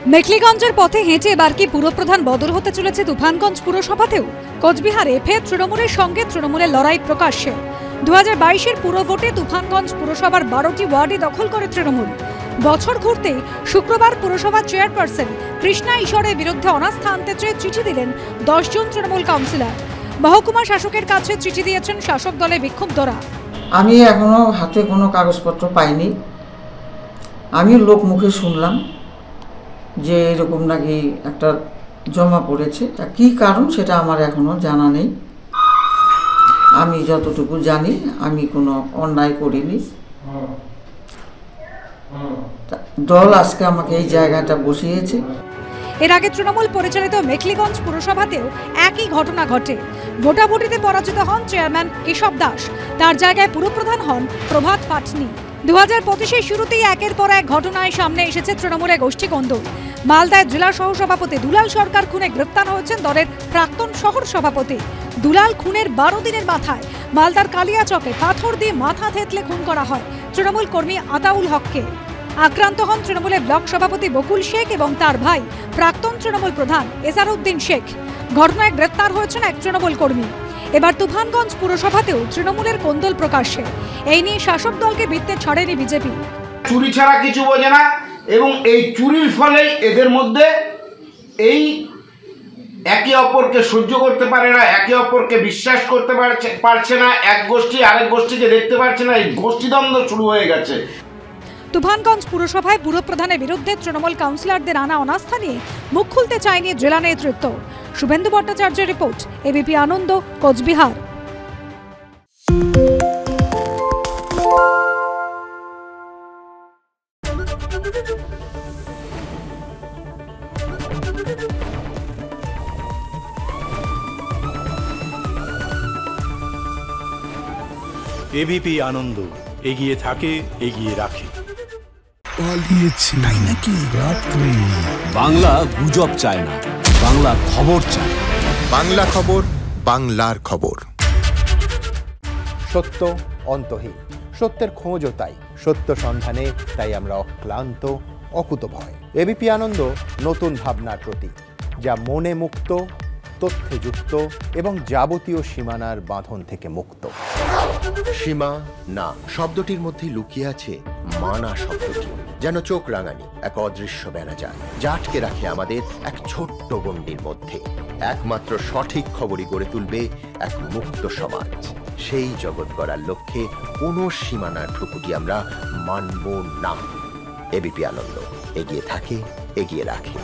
মেখলিগঞ্জের পথে হেঁটে এবার কি পুরপ্রধান বদল হতে চলেছে তুফানগঞ্জ পুরসভাতেও? কোচবিহারে ফের তৃণমূলের সঙ্গে তৃণমূলের লড়াই প্রকাশ্যে। 2022-এর পুর ভোটে তুফানগঞ্জ পুরসভার 12টি ওয়ার্ডে দখল করে তৃণমূল। বছর ঘুরতেই শুক্রবার পুরসভা চেয়ারপারসন কৃষ্ণা ঈশ্বরের বিরুদ্ধে অনাস্থা আনতে চেয়ে চিঠি দিলেন 10 জন তৃণমূল কাউন্সিলর। মহকুমা শাসকের কাছে চিঠি দিয়েছেন শাসক দলের বিক্ষুব্ধরা। আমি এখনো হাতে কোনো কাগজপত্র পাইনি। আমি লোক মুখে শুনলাম যে এরকম নাকি একটা জমা পড়েছে। তা কী কারণ সেটা আমার এখনো জানা নেই। আমি যতটুকু জানি আমি কোনো অন্যায় করিনি। দল আজকে আমাকে এই জায়গাটা বসিয়েছে। এর আগে তৃণমূল পরিচালিত মেখলিগঞ্জ পুরসভাতেও একই ঘটনা ঘটে। ভোটাভুটিতে পরাজিত হন চেয়ারম্যান কেশব দাস, তার জায়গায় পুরপ্রধান হন প্রভাত পাটনি। 2025-এর শুরুতেই একের পর এক ঘটনায় সামনে এসেছে তৃণমূলের গোষ্ঠী কোন্দল। মালদায় জেলা সহসভাপতি দুলাল সরকার খুনে গ্রেপ্তার হয়েছেন দলের প্রাক্তন শহর সভাপতি। দুলাল খুনের 12 দিনের মাথায় মালদার কালিয়াচকে পাথর দিয়ে মাথা থেতলে খুন করা হয় তৃণমূল কর্মী আতাউল হককে। আক্রান্ত হন তৃণমূলের ব্লক সভাপতি বকুল শেখ এবং তার ভাই প্রাক্তন তৃণমূল প্রধান এসারউদ্দিন শেখ। ঘটনায় গ্রেপ্তার হয়েছেন এক তৃণমূল কর্মী। এবার তুফানগঞ্জ পুরসভাতেও তৃণমূলের কোন্দল প্রকাশ্যে। এই নিয়ে শাসক দলকে বৃত্তে ছাড়েনি বিজেপি। চুরি ছাড়া কিছু বোঝে না এবং এই চুরির ফলে এদের মধ্যে এই একে অপরকে সহ্য করতে পারে না, একে অপরকে বিশ্বাস করতে পারছে না, এক গোষ্ঠী আরেক গোষ্ঠীকে দেখতে পারছে না। এই গোষ্ঠীদ্বন্দ্ব শুরু হয়ে গেছে। তুফানগঞ্জ পুরসভায় পুরপ্রধানের বিরুদ্ধে তৃণমূল কাউন্সিলরদের আনা অনাস্থা নিয়ে মুখ খুলতে চায়নি জেলা নেতৃত্ব। শুভেন্দু ভট্টাচার্যের রিপোর্ট, এবিপি আনন্দ, কোচবিহার। এবিপি আনন্দ, এগিয়ে থাকে, এগিয়ে রাখে। পালিয়েছে তাই নাকি? রাত্রে বাংলা গুজব চায় না, বাংলা খবর চায়। বাংলা খবর, বাংলার খবর। সত্য অন্তহীন, সত্যের খোঁজও তাই, সত্য সন্ধানে তাই আমরা অক্লান্ত, অকুতভয়। এবিপি আনন্দ নতুন ভাবনার প্রতীক, যা মনে মুক্ত, তথ্যে যুক্ত এবং যাবতীয় সীমানার বাঁধন থেকে মুক্ত। সীমা না শব্দটির মধ্যে লুকিয়ে আছে মানা শব্দটি, যেন চোখ রাঙানি এক অদৃশ্য ব্যানাজার, যা আটকে রাখে আমাদের এক ছোট্ট গণ্ডির মধ্যে। একমাত্র সঠিক খবরই গড়ে তুলবে এক মুক্ত সমাজ। সেই জগৎ গড়ার লক্ষ্যে কোনো সীমানার ঠুকুটি আমরা মানব না। এবিপি আনন্দ, এগিয়ে থাকে, এগিয়ে রাখে।